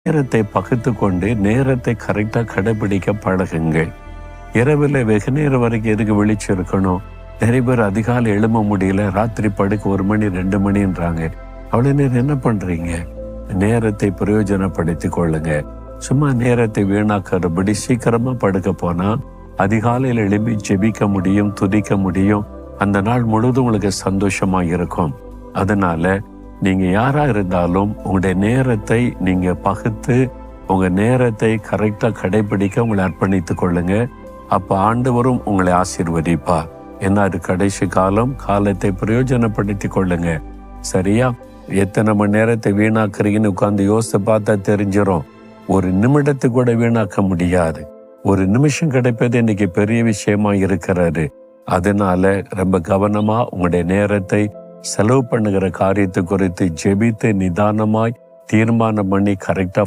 நேரத்தை பகுத்து கொண்டு நேரத்தை கரெக்டா கடைபிடிக்க பழகுங்கள். இரவில் வெகு நேரம் வரைக்கும் எதுக்கு விழிச்சிருக்கணும்? நிறைய பேர் அதிகாலை எழும்ப முடியல, ராத்திரி படுக்க 1 மணி 2 மணின்றாங்க. அவ்வளவு நேரம் என்ன பண்றீங்க? நேரத்தை பிரயோஜனப்படுத்தி கொள்ளுங்க. சும்மா நேரத்தை வீணாக்கிறபடி சீக்கிரமா படுக்க போனா அதிகாலையில் எழுப்பி ஜெபிக்க முடியும், துதிக்க முடியும். அந்த நாள் முழுவதும் உங்களுக்கு சந்தோஷமா இருக்கும். அதனால நீங்க யாரா இருந்தாலும் உங்களுடைய நேரத்தை நீங்க பகுத்து உங்க நேரத்தை கரெக்டா கடைபிடிக்க உங்களை அர்ப்பணித்துக் கொள்ளுங்க. அப்ப ஆண்டவரும் உங்களை ஆசீர்வதிப்பார். ஏன்னா அது கடைசி காலம். காலத்தை பிரயோஜனப்படுத்தி கொள்ளுங்க. சரியா? எத்தனை மணி நேரத்தை வீணாக்குறீங்கன்னு உட்கார்ந்து யோசித்து பார்த்தா தெரிஞ்சிடும். 1 நிமிடத்தை கூட வீணாக்க முடியாது. 1 நிமிஷம் கிடைப்பது இன்னைக்கு பெரிய விஷயமா இருக்கிறாரு. அதனால ரொம்ப கவனமா உங்களுடைய நேரத்தை செலவு பண்ணுகிற காரியத்தை குறித்து ஜெபித்து நிதானமாய் தீர்மானம் பண்ணி கரெக்டா